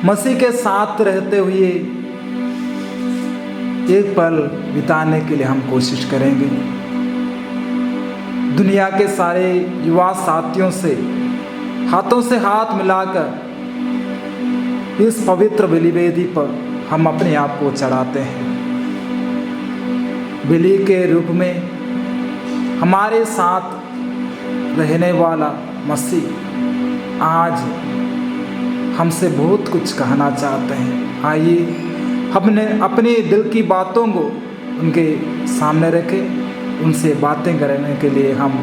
मसीह के साथ रहते हुए एक पल बिताने के लिए हम कोशिश करेंगे। दुनिया के सारे युवा साथियों से हाथों से हाथ मिलाकर इस पवित्र बलिवेदी पर हम अपने आप को चढ़ाते हैं। बलि के रूप में हमारे साथ रहने वाला मसीह आज हमसे बहुत कुछ कहना चाहते हैं। आइए हमने अपने दिल की बातों को उनके सामने रखें, उनसे बातें करने के लिए हम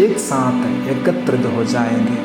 एक साथ एकत्रित हो जाएंगे।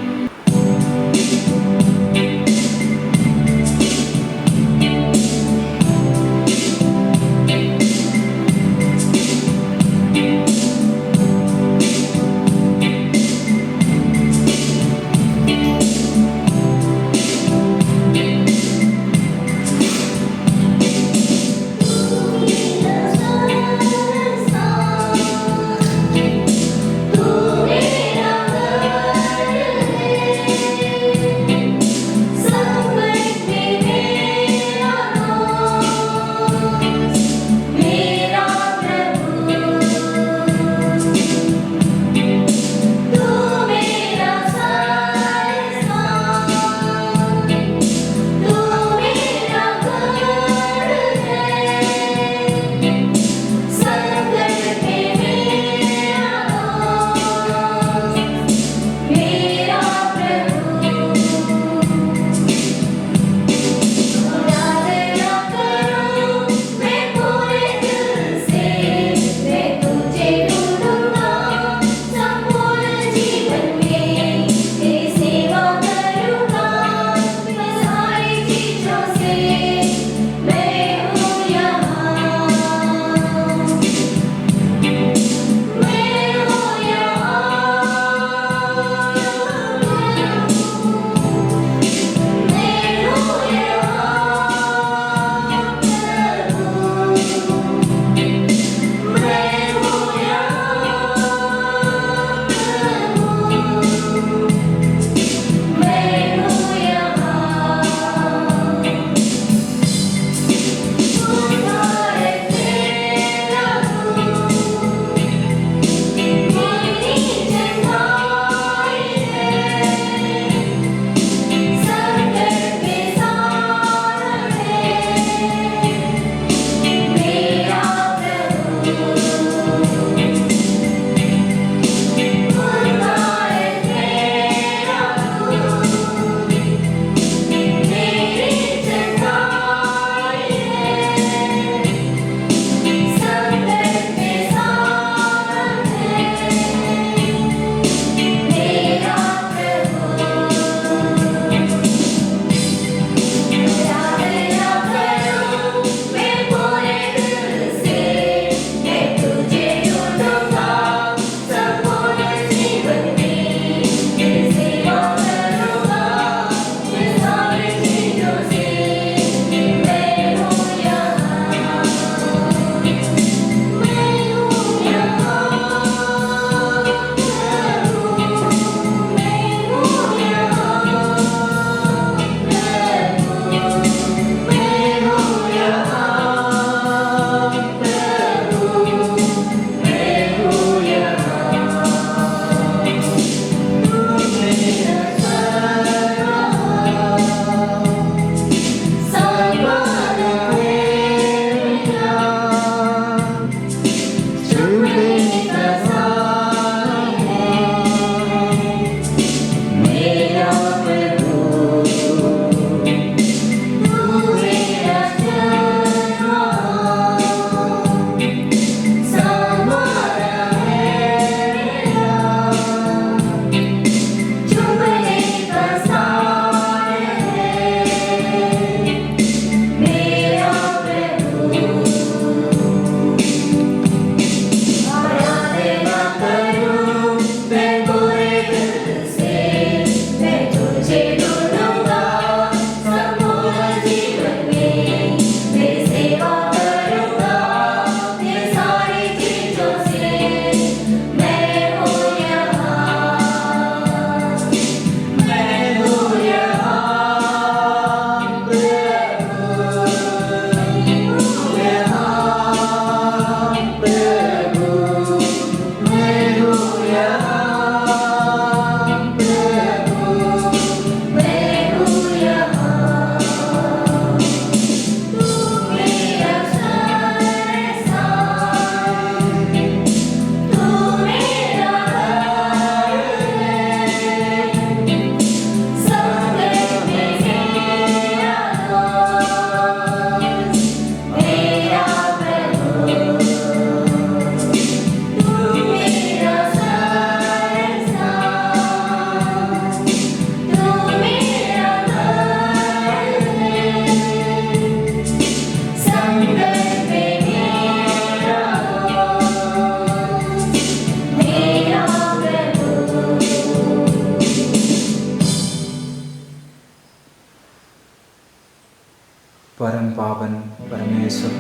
परम पावन परमेश्वर,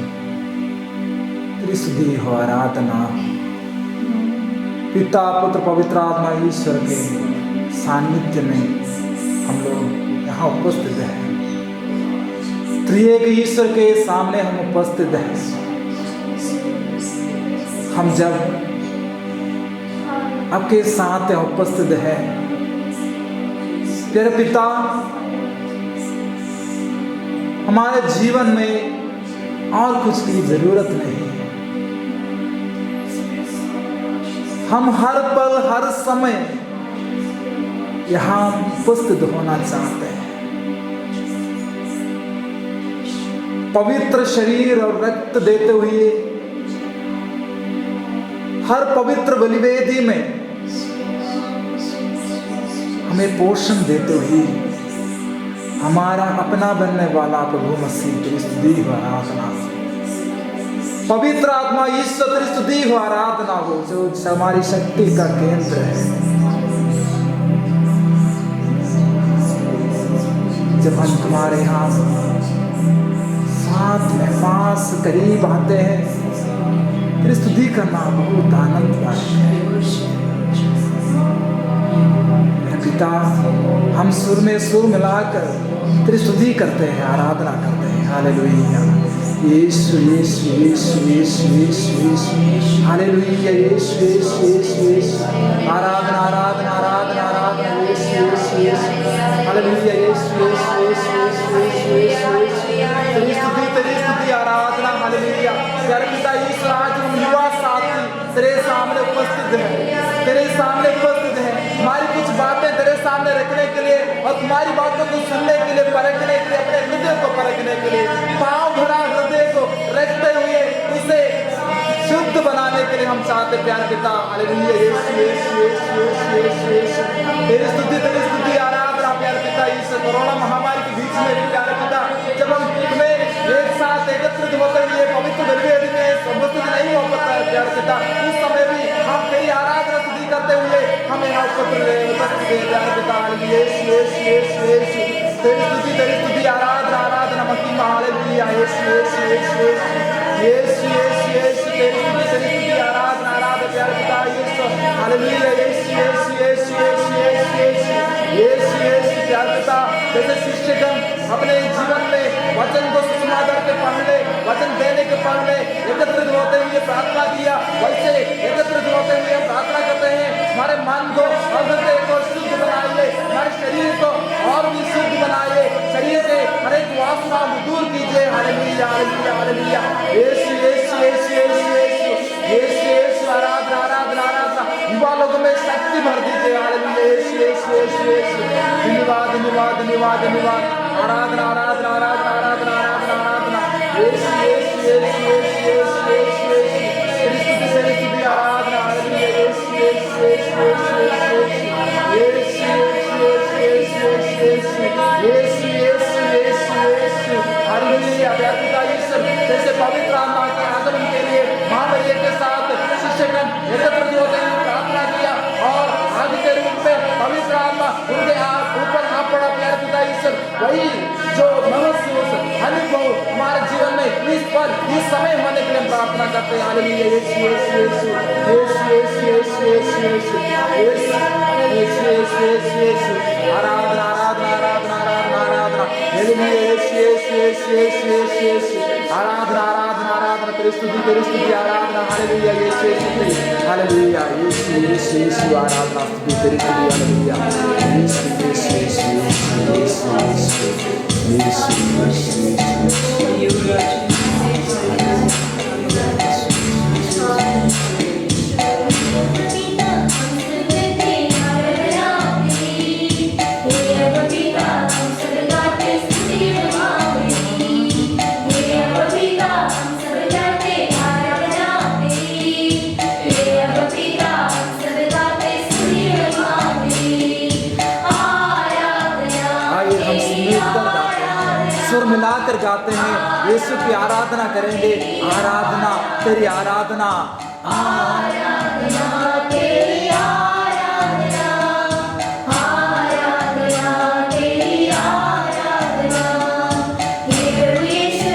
तेरी स्तुति हो, आराधना। पिता पुत्र पवित्र आत्मा ईश्वर के सानिध्य में हम लोग यहाँ उपस्थित हैं। त्रिएक ईश्वर के सामने हम उपस्थित हैं। हम जब आपके साथ उपस्थित हैं, प्यारे पिता, हमारे जीवन में और कुछ की जरूरत नहीं है। हम हर पल हर समय यहाँ उपस्थित होना चाहते हैं। पवित्र शरीर और रक्त देते हुए हर पवित्र बलिवेदी में हमें पोषण देते हुए हमारा अपना बनने वाला प्रभु मसीह तेरी स्तुति हो, आराधना। पवित्र आत्मा ईश्वर तेरी स्तुति हो, आराधना हो, जो हमारी शक्ति का केंद्र है। जब हम तुम्हारे यहाँ साथ में पास करीब आते हैं, तेरी स्तुति करना बहुत आनंददायक है। पिता, हम सुर में सुर मिलाकर तेरी स्तुति करते हैं, आराधना करते हैं। हालेलुया, यीशु यीशु यीशु यीशु यीशु यीशु, हालेलुया, यीशु यीशु यीशु यीशु, आराधना आराधना आराधना आराधना, यीशु यीशु यीशु, हालेलुया, यीशु यीशु यीशु यीशु यीशु, तेरी स्तुति आराधना, हालेलुया। प्यारे पिता यीशु, आज हम युवा साथी तेरे सामने उपस्थित हैं, तेरे सामने उपस्थित हैं। हमारी कुछ बातें तेरे सामने रखने के लिए और तुम्हारी बातों को सुनने के लिए, परखने के लिए, अपने हृदय को परखने के लिए, पांव भरा हृदय को रखते हुए उसे शुद्ध बनाने के लिए हम चाहते। प्यारे पिता, हालेलुया, यीशु यीशु यीशु यीशु यीशु, तेरी स्तुति आराधना। प्यारे पिता यीशु, कोरोना महामारी के बीच में भी प्यारे पिता, जब हम तुम्हें एक साथ एकत्रित होते हुए पवित्र बलिवेदी में उपस्थित नहीं हो पाता है प्यारे पिता, उस समय भी हम तेरी आराधना स्तुति करते हुए हमें यहाँ उपस्थित है प्यारे पिता। यीशु यीशु यीशु यीशु, तेरी स्तुति आराधना आराधना महिमा, हालेलुया, यीशु यीशु यीशु यीशु यीशु यीशु, तेरी स्तुति आराधना आराधना प्यारे पिता यीशु, हालेलुया, यीशु यीशु यीशु यीशु यीशु यीशु यीशु, प्यारे पिता, जैसे शिष्यगण अपने जीवन में वचन को सुसमाचार के पढ़ने, वचन देने के पढ़ने एकत्रित होते हुए प्रार्थना किया, वैसे एकत्रित होते हुए हम प्रार्थना करते हैं। हमारे मन को और हृदय को शुद्ध बनाइए, हमारे शरीर को और भी शुद्ध बनाइए, शरीर से हर एक वासना दूर कीजिए। हालेलुया हालेलुया हालेलुया, यीशु यीशु यीशु यीशु यीशु यीशु यीशु, आराधना आराधना आराधना, युवा लोगों में शक्ति भर दीजिए। हालेलुया, यीशु यीशु यीशु यीशु, धन्यवाद धन्यवाद धन्यवाद धन्यवाद, आराधना आराधना आराधना आराधना आराधना आराधना, यीशु यीशु यीशु यीशु यीशु यीशु यीशु, तेरी स्तुति आराधना, हालेलुया, यीशु यीशु यीशु यीशु यीशु यीशु यीशु यीशु यीशु यीशु, हालेलुया। प्यारे पिता यीशु, जैसे पवित्र आत्मा के आगमन के लिए महामरिया के साथ शिष्यगण एकत्रित होते हुए प्रार्थना किया और आगे के रूप में पवित्र आत्मा उनके ऊपर आ पड़ा। प्यारे पिता यीशु, वही जो महसूस अनुभव हमारे जीवन में इस समय होने के लिए प्रार्थना करते हैं। हालेलुया, यीशु यीशु यीशु यीशु यीशु यीशु यीशु यीशु यीशु यीशु यीशु, आराधना आराधना आराधना आराधना आराधना, हालेलुया, यीशु यीशु यीशु यीशु यीशु यीशु, आराधना आराधना आराधना, तेरी स्तुति आराधना, हालेलुया, यीशु यीशु, हालेलुया, यीशु यीशु यीशु, आराधना स्तुति तेरी स्तुति, हालेलुया, यीशु यीशु यीशु यीशु यीशु यीशु यीशु। मिलाकर गाते हैं, यीशु की आराधना करेंगे। आराधना तेरी आराधना, आराधना तेरी आराधना, आराधना तेरी आराधना, हे प्रभु यीशु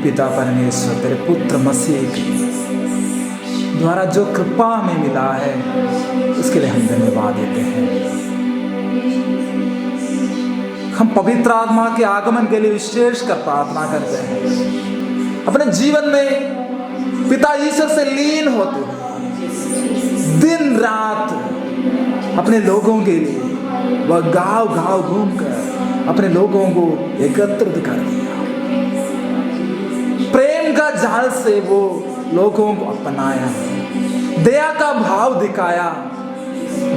पिता परमेश्वर तेरे पुत्र मसीह के द्वारा जो कृपा हमें मिला है उसके लिए हम धन्यवाद देते हैं। हम पवित्र आत्मा के आगमन के लिए विशेष कर प्रार्थना करते हैं। अपने जीवन में पिता ईश्वर से लीन होते हुए दिन रात अपने लोगों के लिए वह गांव गांव घूमकर अपने लोगों को एकत्रित कर दिया। प्रेम का जाल से वो लोगों को अपनाया, दया का भाव दिखाया,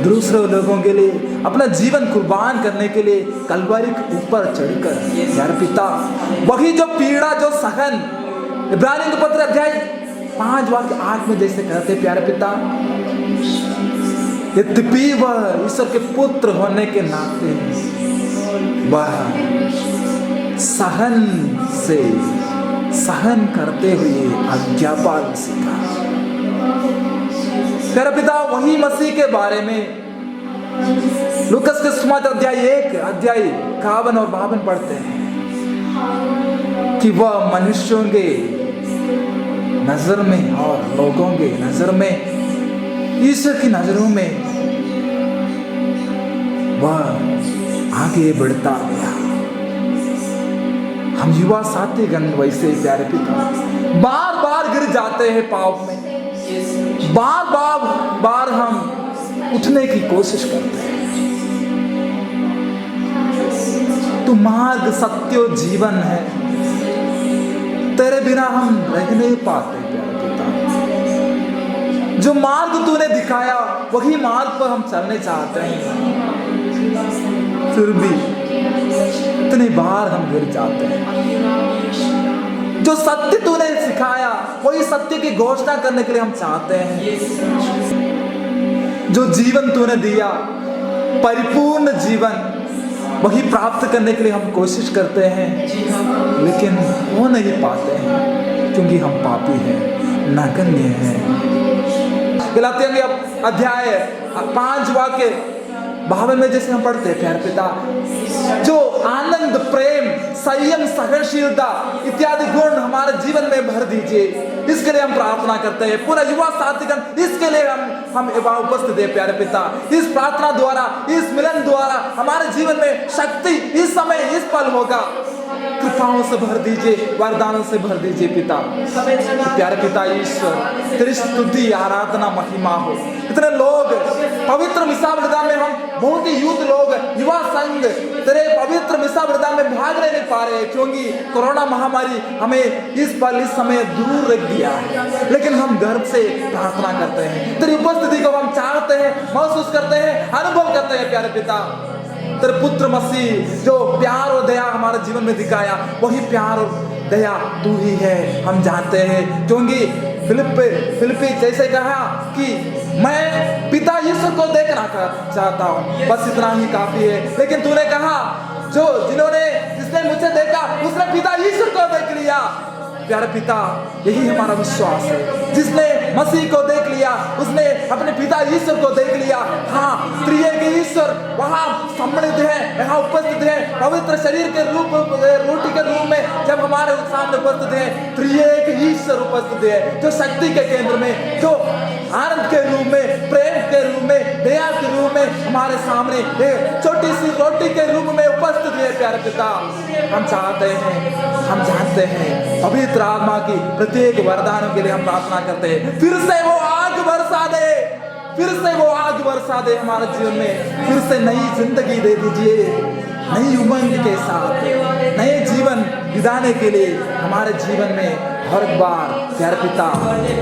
दूसरे लोगों के लिए अपना जीवन कुर्बान करने के लिए कलवरी के ऊपर चढ़कर यार पिता वही जो पीड़ा जो सहन इब्रानियों के पत्र अध्याय 5 वाक्य 8 में जैसे कहते प्यारे पिता, यद्यपि वह ईश्वर के पुत्र होने के नाते वह सहन करते हुए आज्ञापालन सीखा। प्यारे पिता वही मसीह के बारे में लूकास के सुसमाचार अध्याय 1 अध्याय 51 और 52 पढ़ते हैं कि वह मनुष्यों के नजर में और लोगों के नजर में ईश्वर की नजरों में वह आगे बढ़ता गया। हम युवा साथीगण वैसे प्यारे पिता बार बार गिर जाते हैं पाप में, बार हम उठने की कोशिश करते हैं। तू मार्ग सत्य जीवन है, तेरे बिना हम रह नहीं पाते प्यारे पिता। जो मार्ग तूने दिखाया वही मार्ग पर हम चलने चाहते हैं, फिर भी इतनी बार हम गिर जाते हैं। जो सत्य तूने सिखाया वही सत्य की घोषणा करने के लिए हम चाहते हैं। जो जीवन तूने दिया परिपूर्ण जीवन वही प्राप्त करने के लिए हम कोशिश करते हैं, लेकिन वो नहीं पाते हैं क्योंकि हम पापी हैं, नगण्य हैं। गलातियों के अध्याय 5 वाक्य 52 में जैसे हम पढ़ते हैं प्यारे पिता, जो आनंद प्रेम संयम सहनशीलता इत्यादि गुण हमारे जीवन में भर दीजिए, इसके लिए हम प्रार्थना करते हैं। पूरा युवा साथीगण इसके लिए हम उपस्थित है प्यारे पिता। इस प्रार्थना द्वारा इस मिलन द्वारा हमारे जीवन में शक्ति इस समय इस पल होगा। कृपाओं से भर दीजिए, वरदानों से भर दीजिए पिता। प्यारे पिता ईश्वर तेरी स्तुति आराधना महिमा हो। इतने लोग पवित्र मिसा बलिदान में, हम बहुत ही यूथ लोग युवा संघ तेरे पवित्र मिसा बलिदान में भाग नहीं पा रहे क्योंकि कोरोना महामारी हमें इस पल इस समय दूर रख दिया है, लेकिन हम गर्व से प्रार्थना करते हैं। तेरी उपस्थिति को हम चाहते हैं, महसूस करते हैं, अनुभव करते हैं प्यारे पिता। तेरे पुत्र मसीह जो प्यार और दया हमारे जीवन में दिखाया वही प्यार और दया तू ही है, हम जानते हैं। क्योंकि फिलिप्पी जैसे कहा कि मैं पिता यीशु को देखना चाहता हूँ, बस इतना ही काफी है। लेकिन तूने कहा जिसने मुझे देखा उसने पिता यीशु को देख लिया। प्यारे पिता यही हमारा विश्वास है, जिसने मसीह को देख लिया उसने अपने पिता ईश्वर को देख लिया। हाँ, त्रिएक ईश्वर वहाँ सम्मिलित है, यहाँ उपस्थित है, पवित्र शरीर के रूप रोटी के रूप में जब हमारे सामने उपस्थित है, त्रिएक ईश्वर उपस्थित है, जो शक्ति के केंद्र में, जो आनंद के रूप में, प्रेम के रूप में, दया के रूप में हमारे सामने एक छोटी सी रोटी के रूप में उपस्थित है। प्यारे पिता हम चाहते हैं, हम जानते हैं पवित्र आत्मा की प्रत्येक वरदानों के लिए हम प्रार्थना करते हैं। फिर से वो आग बरसा दे, फिर से वो आग बरसा दे हमारे जीवन में, फिर से नई जिंदगी दे दीजिए, नई उमंग के साथ नए जीवन बिताने के लिए हमारे जीवन में हर बार प्यारे पिता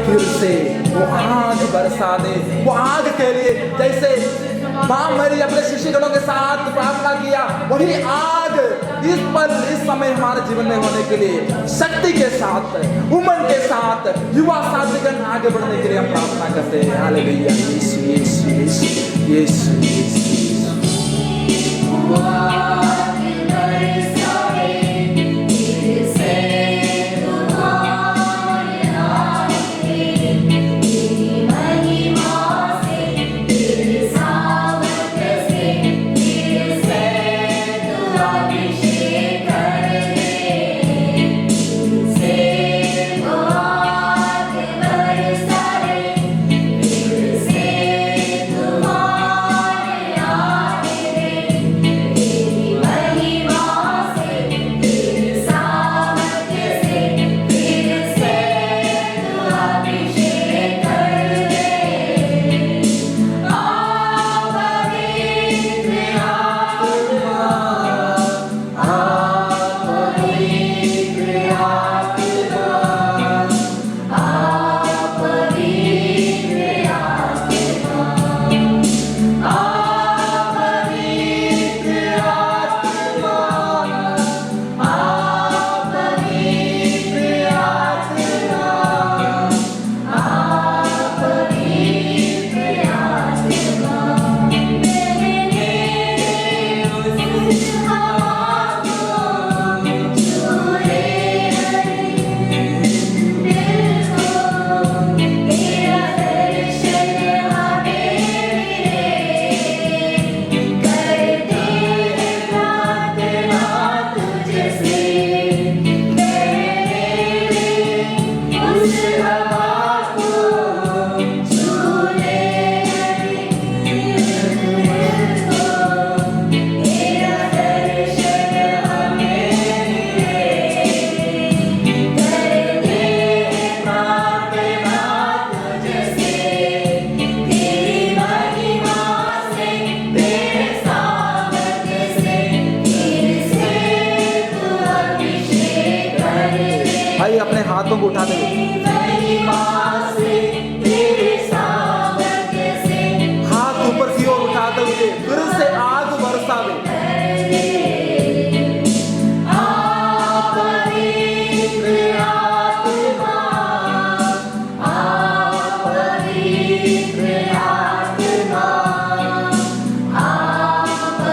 फिर से वो आग बरसा दे। वो आग के लिए जैसे मां मरी अपने शिष्यगणों के साथ प्रार्थना किया, वही आग इस पल इस समय हमारे जीवन में होने के लिए शक्ति के साथ उमंग के साथ युवा साथीगण आगे बढ़ने के लिए हम प्रार्थना करते हैं। हालेलुया, यीशु यीशु यीशु यीशु यीशु। Say हाथों को उठाते हुए हाथ ऊपर की ओर उठाते हुए फिर से आग बरसावे।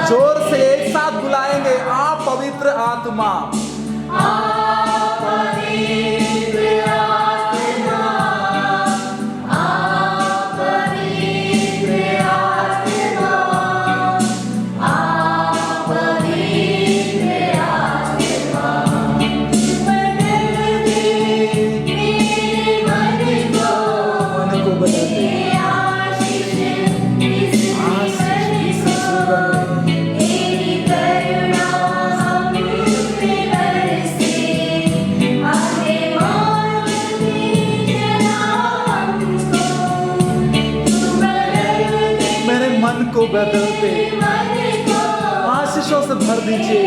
जोर से एक साथ बुलाएंगे, आप पवित्र आत्मा, को बदलते आशीषों से भर दीजिए।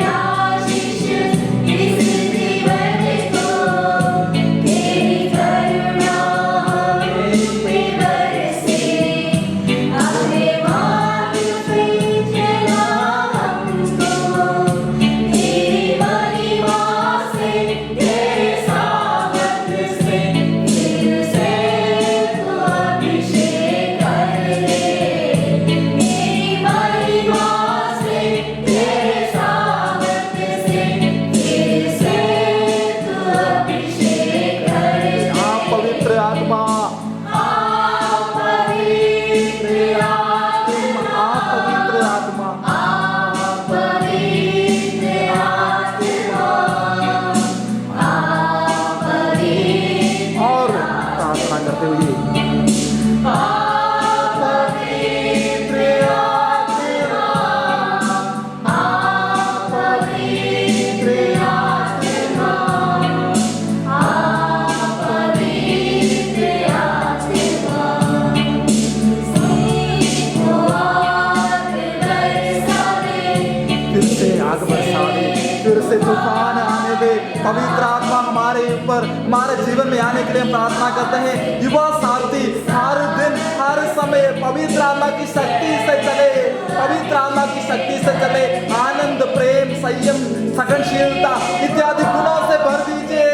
तूफान आने दे, पवित्र आत्मा हमारे ऊपर हमारे जीवन में आने के लिए प्रार्थना करते हैं। युवा साथी हर दिन हर समय पवित्र आत्मा की शक्ति से चले, पवित्र आत्मा की शक्ति से चले। आनंद, प्रेम, संयम, सहनशीलता इत्यादि गुणों से भर दीजिए।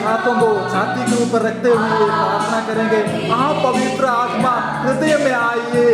हाथों को छाती के ऊपर रखते हुए प्रार्थना करेंगे, आप पवित्र आत्मा हृदय में आइए।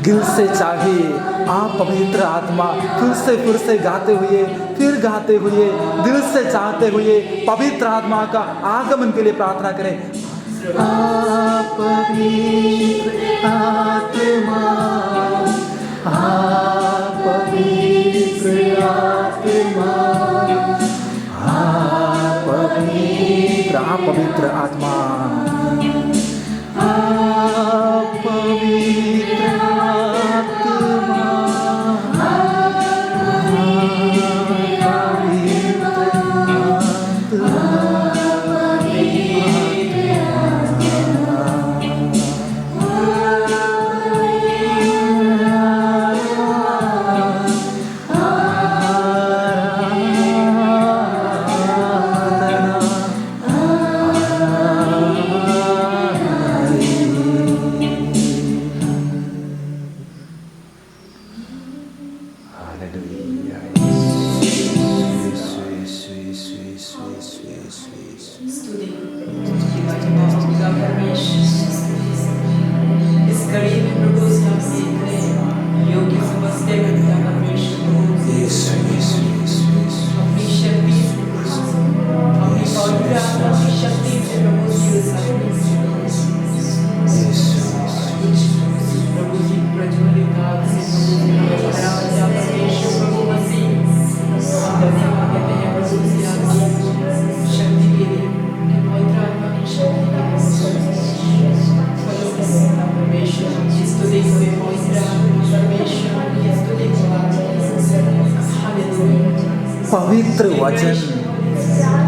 दिल से चाहिए आप पवित्र आत्मा, फिर से गाते हुए फिर गाते हुए दिल से चाहते हुए पवित्र आत्मा का आगमन के लिए प्रार्थना करें। आप पवित्र आत्मा, आप पवित्र आत्मा, आप पवित्र आत्मा, आप पवित्र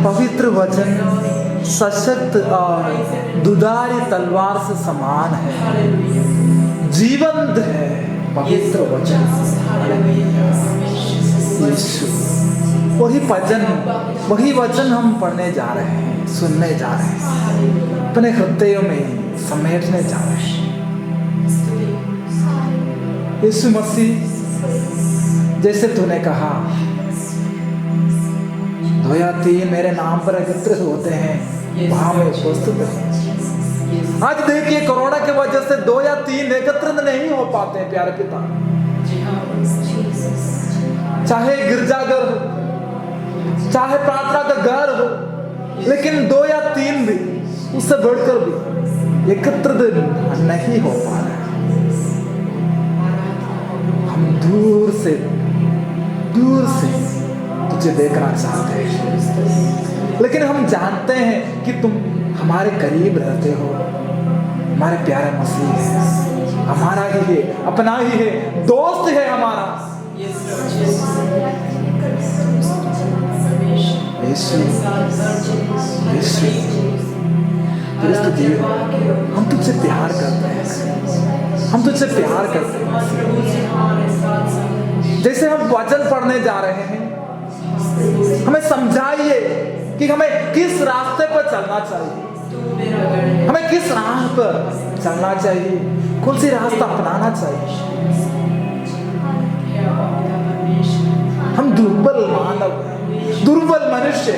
पवित्र वचन सशक्त और दुधारी तलवार से समान है, जीवंत है। पवित्र वचन यीशु, वही वचन हम पढ़ने जा रहे हैं, सुनने जा रहे हैं, अपने हृदयों में समेटने जा रहे हैं। यीशु मसीह, जैसे तूने कहा 2 या 3 मेरे नाम पर एकत्रित होते हैं, वहां में उपस्थित है। आज देखिए, कोरोना की वजह से 2 या 3 एकत्रित नहीं हो पाते हैं प्यारे पिता। चाहे गिरजाघर हो, चाहे प्रार्थना का घर हो, लेकिन 2 या 3 भी, उससे बढ़कर भी एकत्रित नहीं हो पा रहे। हम दूर से तुझे देखना चाहते हैं, लेकिन हम जानते हैं कि तुम हमारे करीब रहते हो। हमारे प्यारे मसीह है, हमारा ही है, अपना ही है, दोस्त है हमारा। यीशु, हम तुझसे प्यार करते हैं, हम तुझसे प्यार करते हैं। जैसे हम वचन पढ़ने जा रहे हैं, हमें समझाइए कि हमें किस रास्ते पर चलना चाहिए, हमें किस राह पर चलना चाहिए, कौन सी रास्ता अपनाना चाहिए। हम दुर्बल मानव, दुर्बल मनुष्य,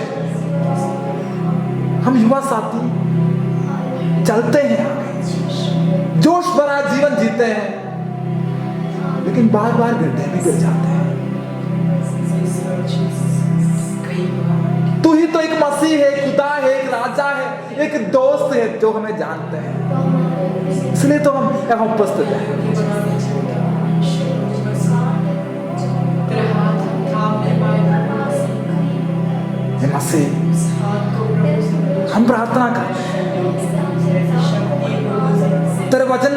हम युवा साथी चलते हैं, जोश भरा जीवन जीते हैं, लेकिन बार बार गड्ढे में गिर जाते हैं। तू ही तो एक मसीह है, खुदा है, एक राजा है, एक दोस्त है जो हमें जानते हैं, इसलिए तो हम यहाँ उपस्थित हैं। मसीह, हम प्रार्थना करते हैं, तेरे वचन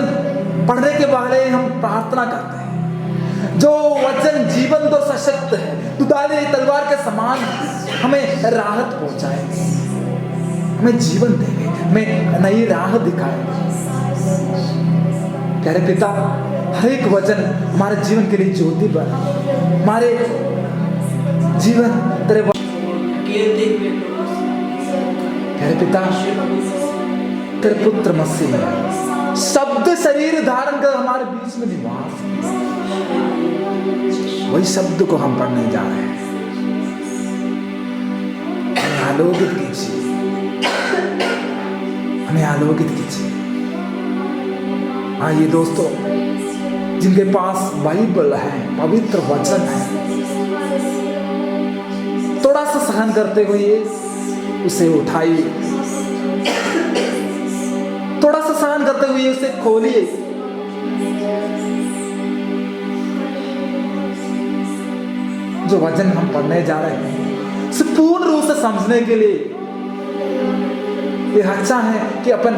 पढ़ने के बारे हम प्रार्थना करते हैं। जो वचन जीवन तो सशक्त है, दुधारी तलवार के समान हमें राहत पहुंचाएंगे, हमें जीवन देंगे, हमें नई राह दिखाएंगे। प्यारे पिता, हर एक वचन हमारे जीवन के लिए ज्योति बने, हमारे जीवन तेरे प्यारे पिता, तेरे पुत्र मसीह शब्द शरीर धारण कर हमारे बीच में निवास, वही शब्द को हम पढ़ने जा रहे हैं। हमें आलोकित कीजिए, हमें आलोकित कीजिए। आइए दोस्तों, जिनके पास बाइबल है, पवित्र वचन है, थोड़ा सा सहन करते हुए उसे उठाइए, थोड़ा सा सहन करते हुए उसे खोलिए। जो वचन हम पढ़ने जा रहे हैं, उसे पूर्ण रूप से समझने के लिए यह अच्छा है कि अपन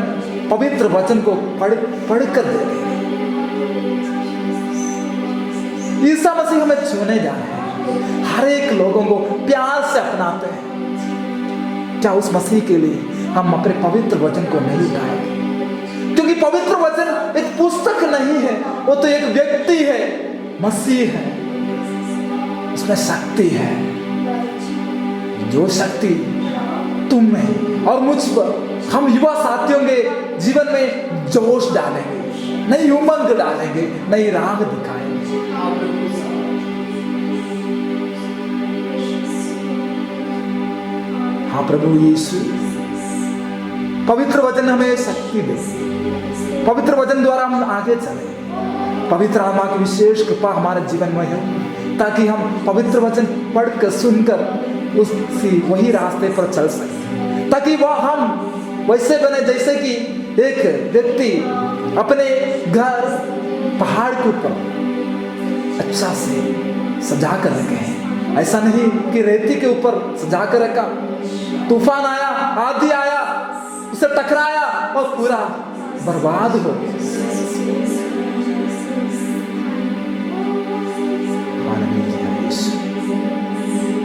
पवित्र वचन को पढ़ कर देखें। ईसा मसीह हमें छूने जा रहे हैं, हर एक लोगों को प्यार से अपनाते हैं। क्या उस मसीह के लिए हम अपने पवित्र वचन को नहीं उठाएंगे? क्योंकि पवित्र वचन एक पुस्तक नहीं है, वो तो एक व्यक्ति है, मसीह है, उसमें शक्ति है। जो शक्ति तुम में और मुझ पर, हम युवा साथियों के जीवन में जोश डालेंगे, नई उमंग डालेंगे, नई राह दिखाएंगे। हाँ प्रभु यीशु, पवित्र वचन हमें शक्ति दे, पवित्र वचन द्वारा हम आगे चले। पवित्र आत्मा की विशेष कृपा हमारे जीवन में हो, ताकि हम पवित्र वचन पढ़कर सुनकर उसी वही रास्ते पर चल सकें, ताकि वह हम वैसे बने जैसे कि एक व्यक्ति अपने घर पहाड़ के ऊपर अच्छा से सजा कर रखे हैं। ऐसा नहीं कि रेती के ऊपर सजा कर रखा, तूफान आया, आंधी आया, उसे टकराया और पूरा बर्बाद हो गया।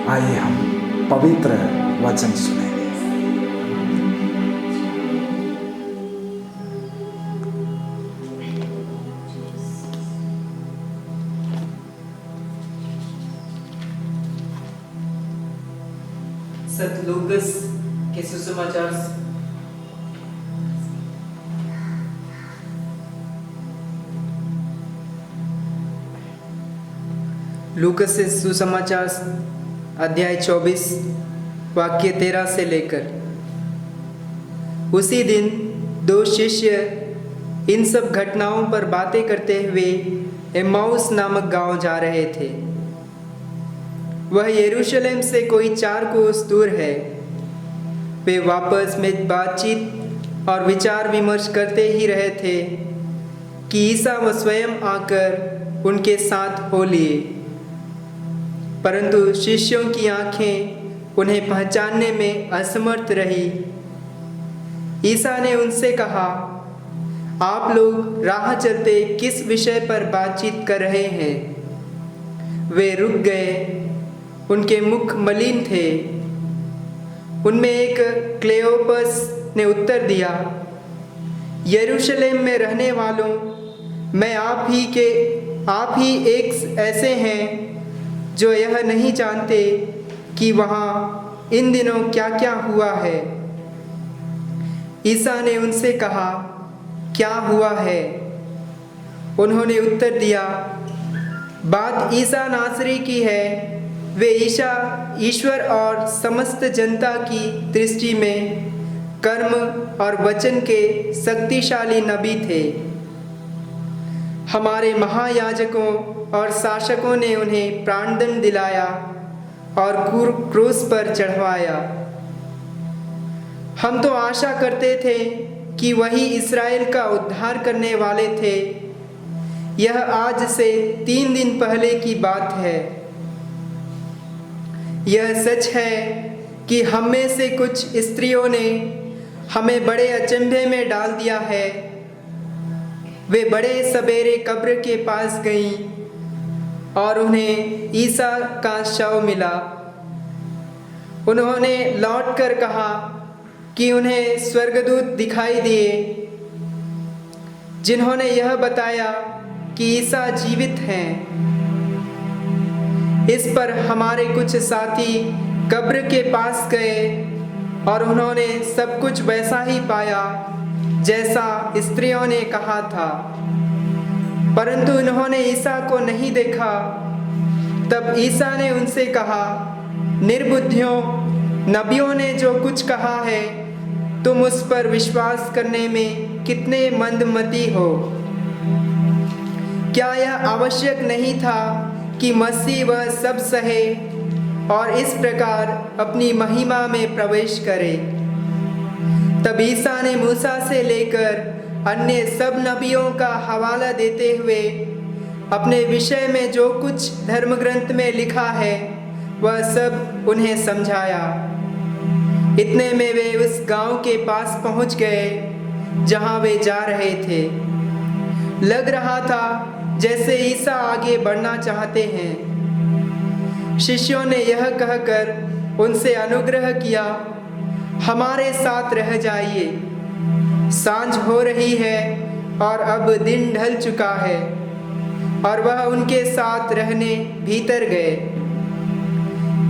आइए हम पवित्र वचन सुनेंगे। संत लूकस के सुसमाचार लूकस से सुसमाचार अध्याय 24 वाक्य 13 से लेकर। उसी दिन दो शिष्य इन सब घटनाओं पर बातें करते हुए एम्माउस नामक गांव जा रहे थे। वह यरूशलेम से कोई 4 कोस दूर है। वे वापस में बातचीत और विचार विमर्श करते ही रहे थे कि ईसा वह स्वयं आकर उनके साथ हो लिए। परंतु शिष्यों की आंखें उन्हें पहचानने में असमर्थ रही। ईसा ने उनसे कहा, आप लोग राह चलते किस विषय पर बातचीत कर रहे हैं? वे रुक गए। उनके मुख मलिन थे। उनमें एक क्लेओपस ने उत्तर दिया, यरूशलेम में रहने वालों, मैं आप ही एक ऐसे हैं जो यह नहीं जानते कि वहाँ इन दिनों क्या क्या हुआ है। ईसा ने उनसे कहा, क्या हुआ है? उन्होंने उत्तर दिया, बात ईसा नासरी की है। वे ईश्वर और समस्त जनता की दृष्टि में कर्म और वचन के शक्तिशाली नबी थे। हमारे महायाजकों और शासकों ने उन्हें प्राणदंड दिलाया और क्रूस पर चढ़वाया। हम तो आशा करते थे कि वही इस्राएल का उद्धार करने वाले थे। यह आज से 3 दिन पहले की बात है। यह सच है कि हम में से कुछ स्त्रियों ने हमें बड़े अचंभे में डाल दिया है। वे बड़े सवेरे कब्र के पास गईं और उन्हें ईसा का शव मिला। उन्होंने लौटकर कहा कि उन्हें स्वर्गदूत दिखाई दिए, जिन्होंने यह बताया कि ईसा जीवित हैं। इस पर हमारे कुछ साथी कब्र के पास गए और उन्होंने सब कुछ वैसा ही पाया जैसा स्त्रियों ने कहा था, परंतु उन्होंने ईसा को नहीं देखा। तब ईसा ने उनसे कहा, निर्बुद्धियों, नबियों ने जो कुछ कहा है तुम उस पर विश्वास करने में कितने मंदमती हो। क्या यह आवश्यक नहीं था कि मसीह वह सब सहे और इस प्रकार अपनी महिमा में प्रवेश करे? तब ईसा ने मूसा से लेकर अन्य सब नबियों का हवाला देते हुए अपने विषय में जो कुछ धर्मग्रंथ में लिखा है वह सब उन्हें समझाया। इतने में वे उस गांव के पास पहुंच गए जहां वे जा रहे थे। लग रहा था जैसे ईसा आगे बढ़ना चाहते हैं। शिष्यों ने यह कहकर उनसे अनुग्रह किया, हमारे साथ रह जाइए। सांझ हो रही है और अब दिन ढल चुका है। और वह उनके साथ रहने भीतर गए।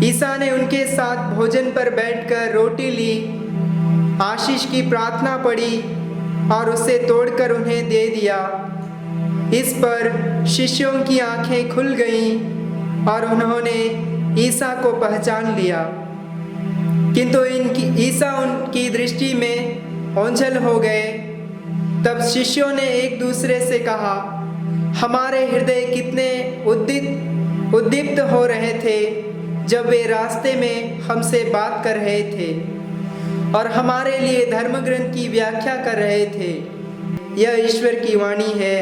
ईसा ने उनके साथ भोजन पर बैठकर रोटी ली, आशीष की प्रार्थना पढ़ी और उसे तोड़कर उन्हें दे दिया। इस पर शिष्यों की आंखें खुल गईं और उन्होंने ईसा को पहचान लिया, किंतु ईसा उनकी दृष्टि में ओझल हो गए। तब शिष्यों ने एक दूसरे से कहा, हमारे हृदय कितने उद्दीप्त हो रहे थे जब वे रास्ते में हमसे बात कर रहे थे। और हमारे लिए धर्म ग्रंथ की व्याख्या कर रहे थे। यह ईश्वर की वाणी है।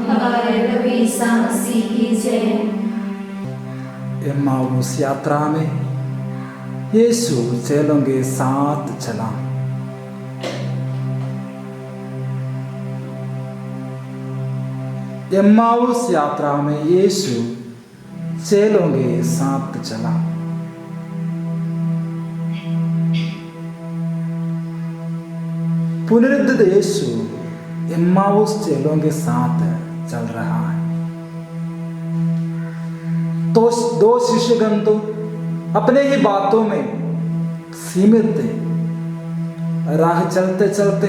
हमारे प्रभु ईसा मसीह की जय। एम्माउस यात्रा में यीशु चेलों के साथ चला। एम्माउस यात्रा में यीशु चेलों के साथ चला। पुनरुत्थित यीशु एम्माउस चेलों के साथ चल रहा है। तो दो शिष्यगण तो अपने ही बातों में सीमित थे। राह चलते चलते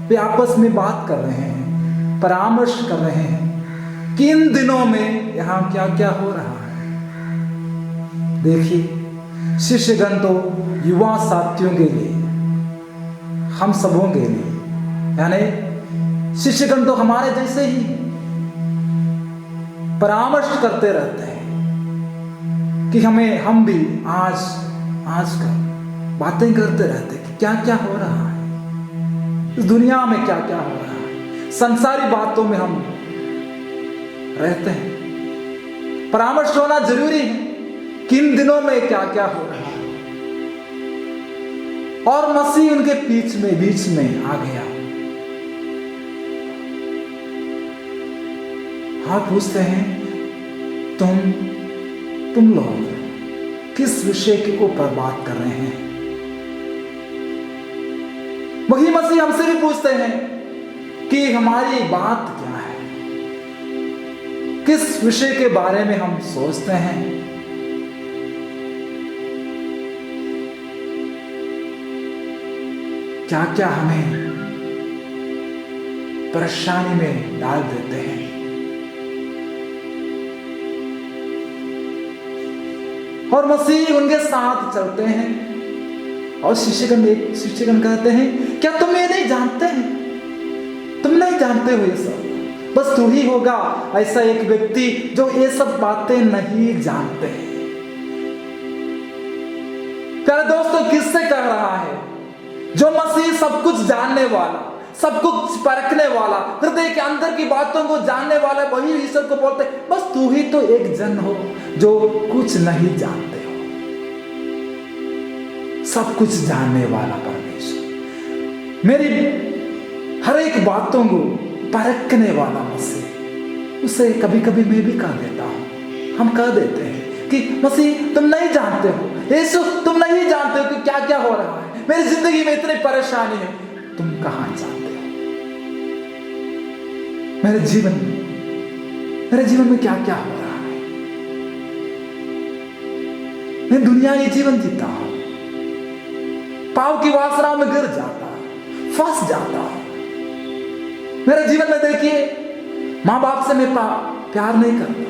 वे आपस में बात कर रहे हैं, परामर्श कर रहे हैं कि इन दिनों में यहाँ क्या क्या हो रहा है। देखिए, शिष्यगण तो युवा साथियों के लिए, हम सबों के लिए, यानी शिष्यगण तो हमारे जैसे ही परामर्श करते रहते हैं कि हम भी आज का बातें करते रहते कि क्या क्या हो रहा है इस दुनिया में, क्या क्या हो रहा है। संसारी बातों में हम रहते हैं। परामर्श होना जरूरी है कि इन दिनों में क्या क्या हो रहा है। और मसीह उनके बीच में आ गया। हाँ, पूछते हैं तुम लोग किस विषय के ऊपर बात कर रहे हैं। वही मसीह हमसे भी पूछते हैं कि हमारी बात क्या है, किस विषय के बारे में हम सोचते हैं। क्या क्या हमें परेशानी में डाल देते हैं। और मसीह उनके साथ चलते हैं। और शिष्यगण कहते हैं, क्या तुम ये नहीं जानते हैं? तुम नहीं जानते हो ये सब, बस तू ही होगा ऐसा एक व्यक्ति जो ये सब बातें नहीं जानते हैं। प्यारे दोस्तों, किससे कह रहा है? जो मसीह सब कुछ जानने वाला, सब कुछ परखने वाला, हृदय के अंदर की बातों को जानने वाला, वही ईश्वर को बोलते, बस तू ही तो एक जन हो जो कुछ नहीं जानते हो। सब कुछ जानने वाला परमेश्वर, मेरी हर एक बातों को परखने वाला मसीह, उसे कभी कभी मैं भी कह देता हूं, हम कह देते हैं कि मसीह तुम नहीं जानते हो, यीशु तुम नहीं जानते हो कि क्या क्या हो रहा है मेरी जिंदगी में, इतनी परेशानी है, तुम कहां जानते हो मेरे जीवन में क्या क्या हो रहा है। मैं दुनिया ये जीवन जीता हूं, पाप की वासनाओं में गिर जाता, फंस जाता। मेरे जीवन में देखिए, मां बाप से मैं प्यार नहीं करता,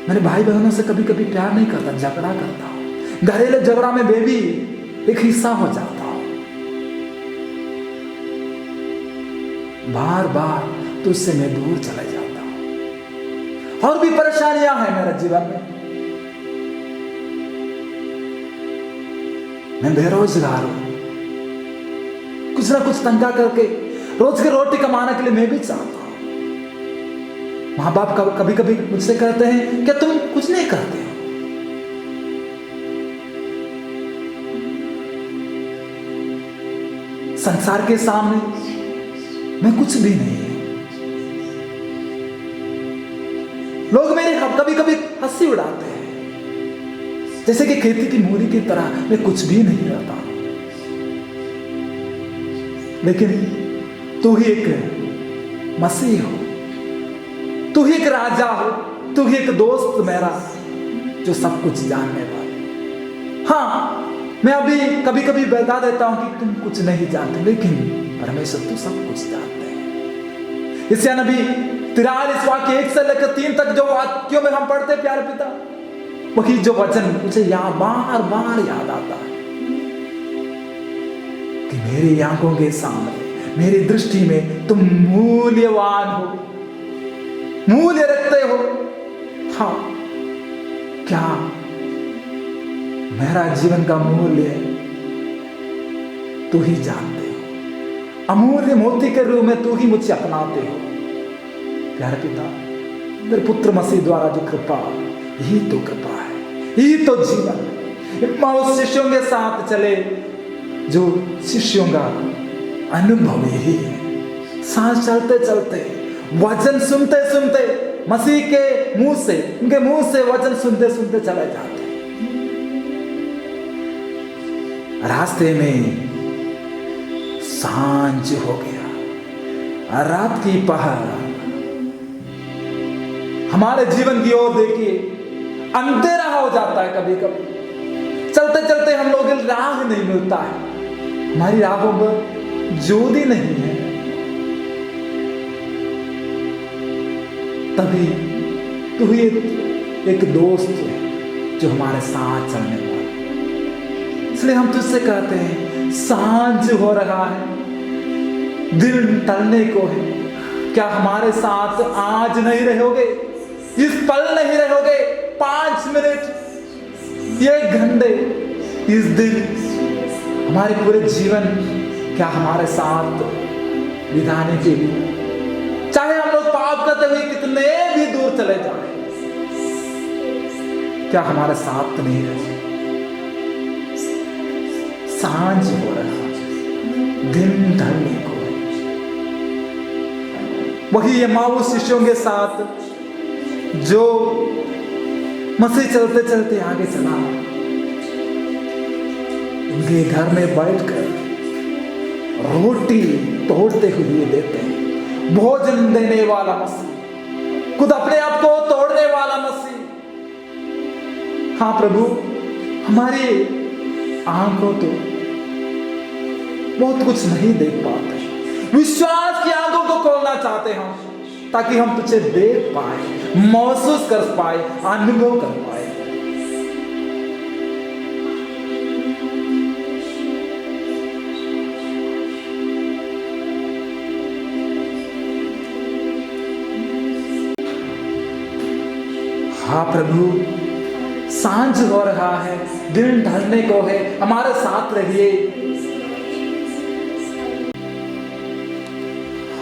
मेरे भाई बहनों से कभी कभी प्यार नहीं करता, झगड़ा करता हूं। घरेलू झगड़ा में मैं भी एक हिस्सा हो जाता हूं। बार बार तुझसे मैं दूर चला जाता हूं। और भी परेशानियां हैं मेरे जीवन में। मैं बेरोजगार हूं, कुछ ना कुछ धंधा करके रोज की रोटी कमाने के लिए मैं भी चाहता हूं। मां बाप कभी कभी मुझसे कहते हैं, क्या तुम कुछ नहीं करते हो? संसार के सामने मैं कुछ भी नहीं है। लोग मेरे कभी कभी हंसी उड़ाते हैं, जैसे कि खेती की मूली की तरह मैं कुछ भी नहीं रहता। लेकिन तू ही एक मसीह हो, तू ही एक राजा हो, तू ही एक दोस्त मेरा जो सब कुछ जानने वाला। हाँ, मैं अभी कभी कभी बता देता हूं कि तुम कुछ नहीं जानते, लेकिन परमेश्वर तू सब कुछ जानते हैं। इसलिए नबी 43 वाक्य 1 से लेकर 3 तक जो वाक्यों में हम पढ़ते हैं, प्यारे पिता, वही जो वचन मुझे यहाँ बार बार याद आता है कि मेरी आंखों के सामने, मेरी दृष्टि में तुम मूल्यवान हो, मूल्य रखते हो। हाँ, क्या मेरा जीवन का मूल्य तू ही जानते हो। अमूल्य मोती के रूप में तू ही मुझे अपनाते हो। प्यारे पिता, मेरे पुत्र मसीह द्वारा जो कृपा, यही तो कृपा है, यही तो जीवन है। माओ शिष्यों के साथ चले, जो शिष्यों का अनुभव यही है। सांस चलते चलते, वचन सुनते सुनते, मसीह के मुंह से, उनके मुंह से वचन सुनते सुनते चले जाते। रास्ते में सांझ हो गया, रात की पहर हमारे जीवन की ओर देखिए, अंधेरा हो जाता है। कभी कभी चलते चलते हम लोग राह नहीं मिलता है, हमारी राहों पर ज्योति नहीं है। तभी तू ही एक दोस्त है जो हमारे साथ चलने वाला। इसलिए हम तुझसे कहते हैं, सांझ हो रहा है, दिन टलने को है, क्या हमारे साथ आज नहीं रहोगे? इस पल नहीं रहोगे? 5 मिनट, 1 घंटे, इस दिन, हमारे पूरे जीवन क्या हमारे साथ बिताने के लिए, चाहे हम लोग पाप करते हुए कितने भी दूर चले जाएं, क्या हमारे साथ तो नहीं रहे? सांझ हो रहा, दिन ढलने को है। वही एमाउस शिष्यों के साथ जो मसीह चलते चलते आगे चला, उनके घर में बैठकर रोटी तोड़ते हुए देते हैं। भोजन देने वाला मसीह, खुद अपने आप को तोड़ने वाला मसीह। हाँ प्रभु, हमारी आंखों तो बहुत कुछ नहीं देख पाते, विश्वास की आंखों को खोलना चाहते हम, ताकि हम तुझे देख पाए, महसूस कर पाए, अनुभव कर पाए। हाँ प्रभु, सांझ हो रहा है, दिन ढलने को है, हमारे साथ रहिए।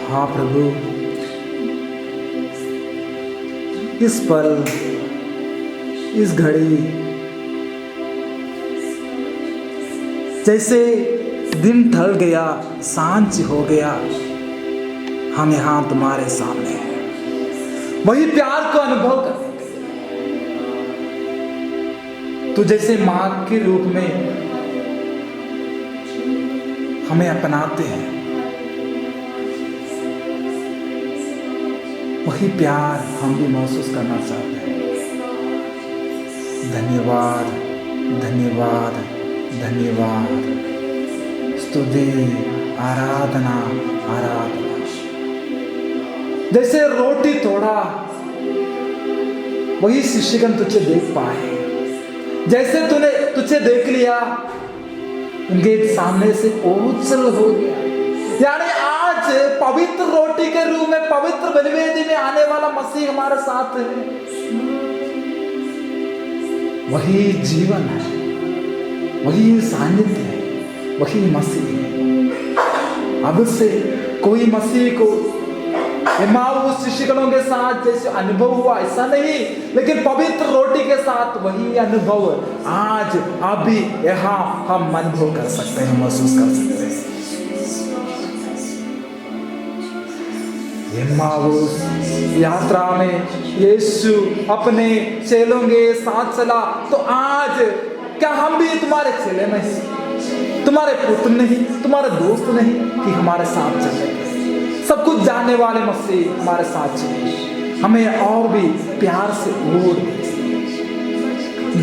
हाँ प्रभु, इस पल, इस घड़ी, जैसे दिन ढल गया, सांझ हो गया, हम यहाँ तुम्हारे सामने हैं, वही प्यार को अनुभव करने के लिए। तू जैसे माँ के रूप में हमें अपनाते हैं, वही प्यार हम भी महसूस करना चाहते हैं। धन्यवाद, धन्यवाद, धन्यवाद, स्तुति, आराधना, आराधना। जैसे रोटी तोड़ा, वही शिष्यगण तुझे देख पाए, जैसे तूने तुझे देख लिया, उनके सामने से ओझल हो गया। यानी आज पवित्र रोटी के रूप में, पवित्र बलिवेदी में आने वाला मसीह हमारे साथ है। वही जीवन है, वही सानिध्य है, वही मसीह है। अब से कोई मसीह को एमाउस शिष्यगणों के साथ जैसे अनुभव हुआ, ऐसा नहीं, लेकिन पवित्र रोटी के साथ वही अनुभव आज अभी यहाँ हम अनुभव कर सकते हैं, महसूस कर सकते हैं। एमाउस यात्रा में यीशु अपने चेलों के साथ चला, तो आज क्या हम भी तुम्हारे चेले नहीं, तुम्हारे पुत्र नहीं, तुम्हारे दोस्त नहीं कि हमारे साथ चले? सब कुछ जानने वाले मसीह हमारे साथ चले, हमें और भी प्यार से ओढ़,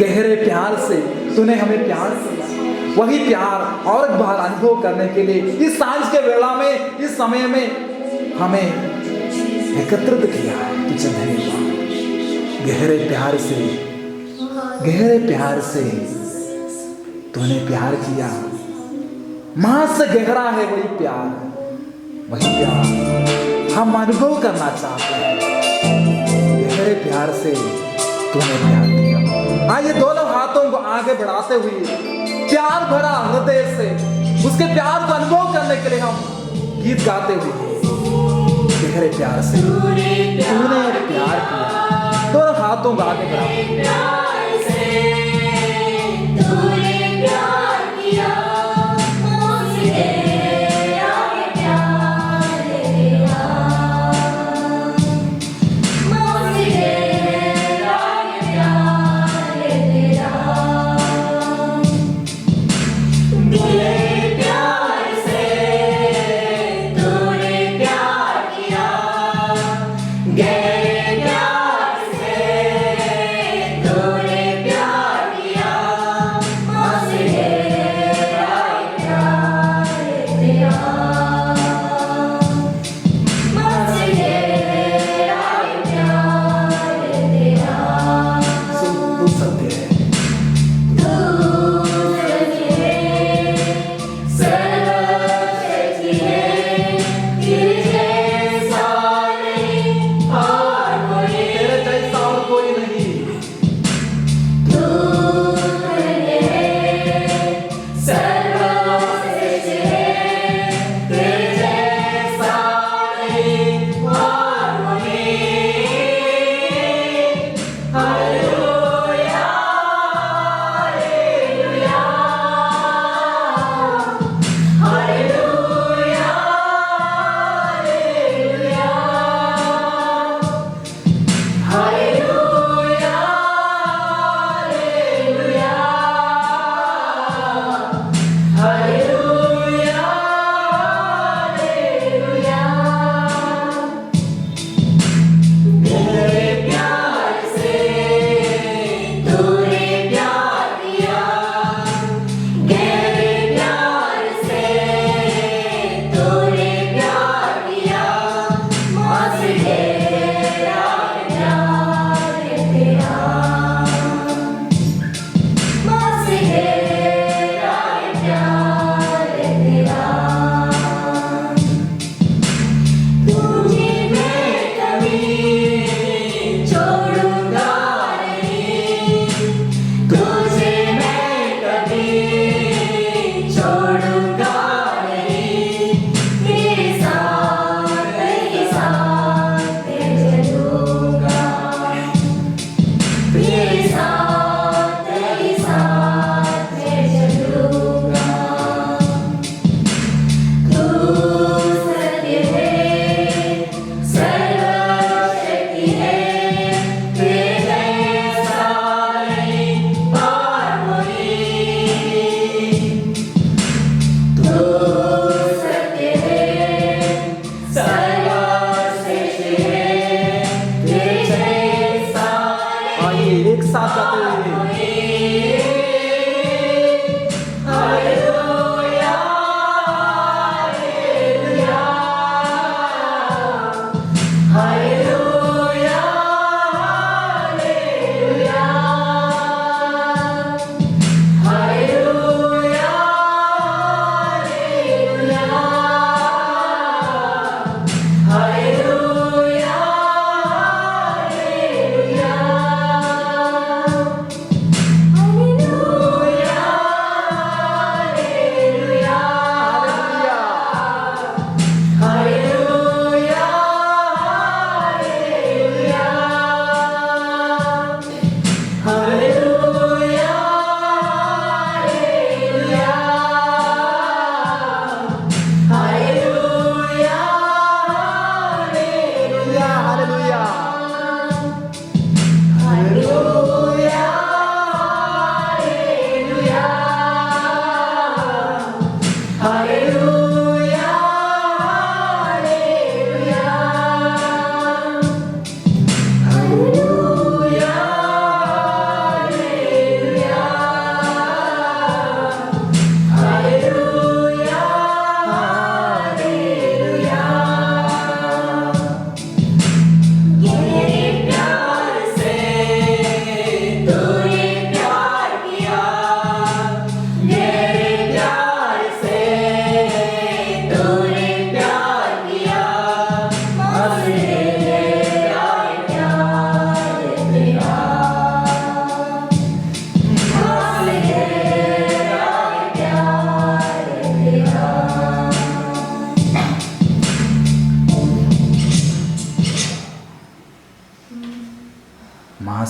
गहरे प्यार से तूने हमें प्यार किया। वही प्यार और एक बार अनुभव करने के लिए इस सांझ के वेला में, इस समय में हमें एकत्रित किया है। तुझे धन्यवाद। गहरे प्यार से, गहरे प्यार से तूने प्यार किया। मां से गहरा है वही प्यार, वही प्यार हम अनुभव करना चाहते हैं। गहरे प्यार से तूने प्यार किया। आइए दोनों हाथों को आगे बढ़ाते हुए प्यार भरा हृदय से उसके प्यार को अनुभव करने के लिए हम गीत गाते हुए गहरे प्यार से तूने प्यार किया। दोनों हाथों को आगे बढ़ाओ।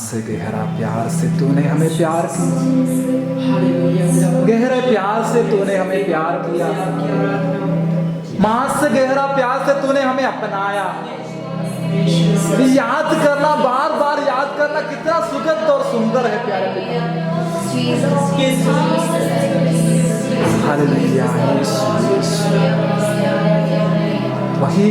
से गहरा प्यार से तूने हमें प्यार किया, गहरे प्यार से तूने हमें प्यार किया, माँ से गहरा प्यार से तूने हमें अपनाया। याद करना, बार बार याद करना कितना सुगंध और सुंदर है प्यारे पिता। हालेलुया। वही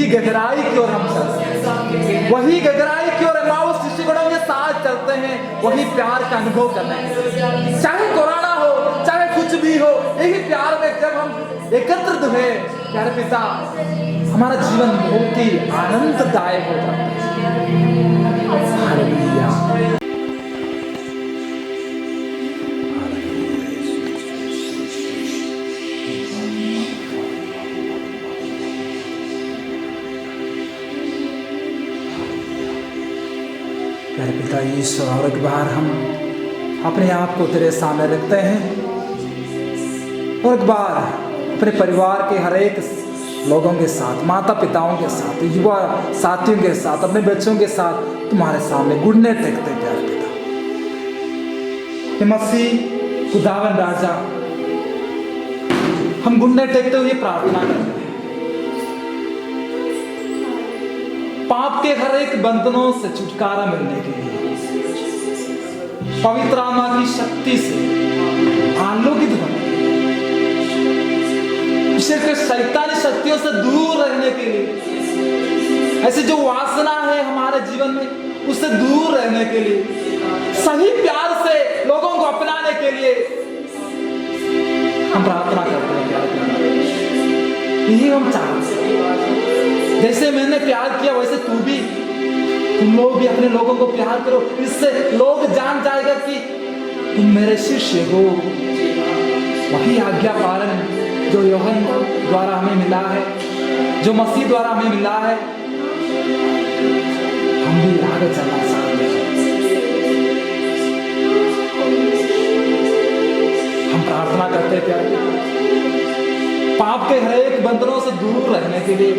गहराई की ओर हम चलते हैं, वही गहराई की ओर एमाउस शिष्यगणों के साथ चलते हैं, वही प्यार का अनुभव करने के। चाहे कोरोना हो, चाहे कुछ भी हो, यही प्यार में जब हम एकत्रित हुए प्यारे पिता, हमारा जीवन बहुत ही आनंददायक हो जाता है। हालेलुया। प्यारे पिता ईश्वर, और एक बार हम अपने आप को तेरे सामने रखते हैं, और एक बार अपने परिवार के हर एक लोगों के साथ, माता पिताओं के साथ, युवा साथियों के साथ, अपने बच्चों के साथ तुम्हारे सामने घुटने टेकते प्यारे पिता। हे मसीह खुदावन राजा, हम घुटने टेकते हुए प्रार्थना करते हैं, पाप के हर एक बंधनों से छुटकारा मिलने के लिए, पवित्र आत्मा की शक्ति से आलोकित होने, शैतानी शक्तियों से दूर रहने के लिए, ऐसे जो वासना है हमारे जीवन में उससे दूर रहने के लिए, सही प्यार से लोगों को अपनाने के लिए हम प्रार्थना करते हैं प्यार। यही हम चाहते हैं, जैसे मैंने प्यार किया वैसे तुम लोग भी अपने लोगों को प्यार करो, इससे लोग जान जाएगा कि तुम मेरे शिष्य हो। वही आज्ञा पालन जो यूहन्ना द्वारा हमें मिला है, जो मसीह द्वारा हमें मिला है, हम भी आगे चलना चाहते हैं। हम प्रार्थना करते हैं प्यारे, पाप के हर एक बंधनों से दूर रहने के लिए,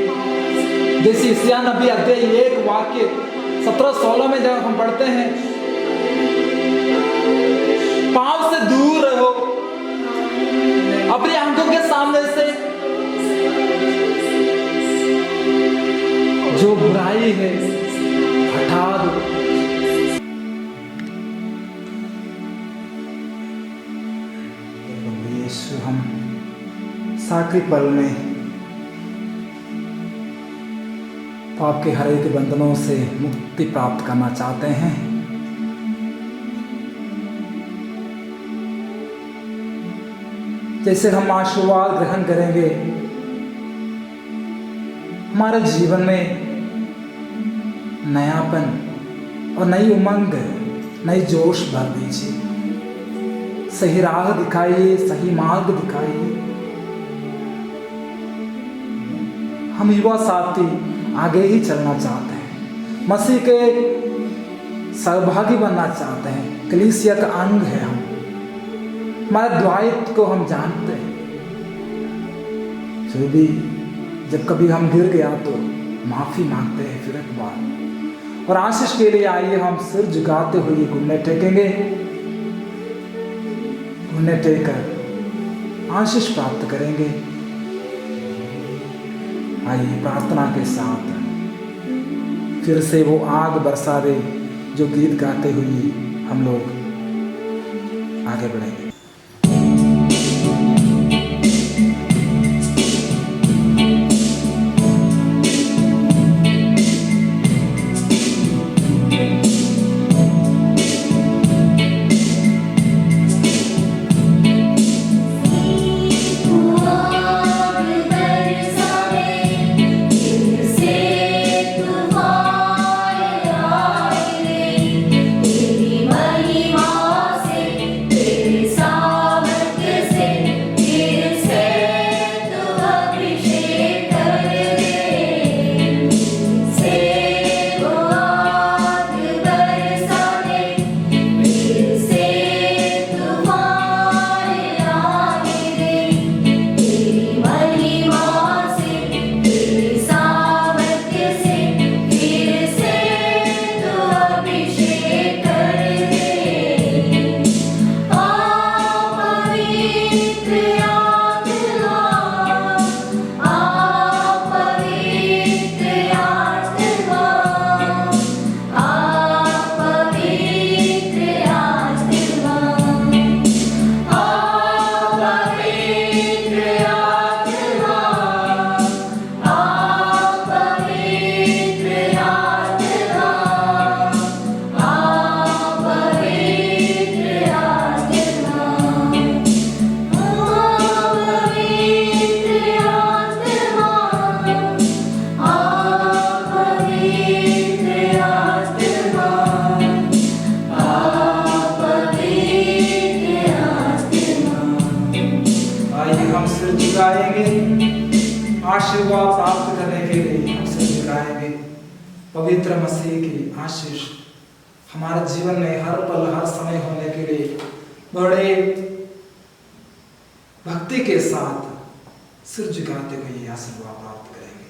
जैसे यशायाह नबी अध्याय 1 वाक्य 17-16 में जब हम पढ़ते हैं, पाप से दूर रहो, अपनी आंखों के सामने से जो बुराई है हटा दो। यीशु, हम साखी पल में पाप के हर एक बंधनों से मुक्ति प्राप्त करना चाहते हैं। जैसे हम आशीर्वाद ग्रहण करेंगे, हमारे जीवन में नयापन और नई उमंग, नई जोश भर दीजिए। सही राह दिखाइए, सही मार्ग दिखाइए। हम युवा साथी आगे ही चलना चाहते हैं, मसीह के सहभागी बनना चाहते हैं, कलीसिया का अंग है हम, हमारे दायित्व को हम जानते हैं। फिर भी जब कभी हम गिर गया तो माफी मांगते हैं फिर एक बार, और आशीष के लिए आइए हम सिर झुकाते हुए घुटने टेकेंगे। घुटने टेककर आशीष प्राप्त करेंगे। आइए प्रार्थना के साथ फिर से वो आग बरसा दे जो गीत गाते हुए हम लोग आगे बढ़ेंगे। महिमा से तेरे हम सिर झुकाएंगे, आशीर्वाद प्राप्त करने के लिए हम सिर झुकाएंगे। पवित्र मसीह की आशीष हमारे जीवन में हर पल हर समय होने के लिए बड़े भक्ति के साथ सिर झुकाते हुए आशीर्वाद प्राप्त करेंगे।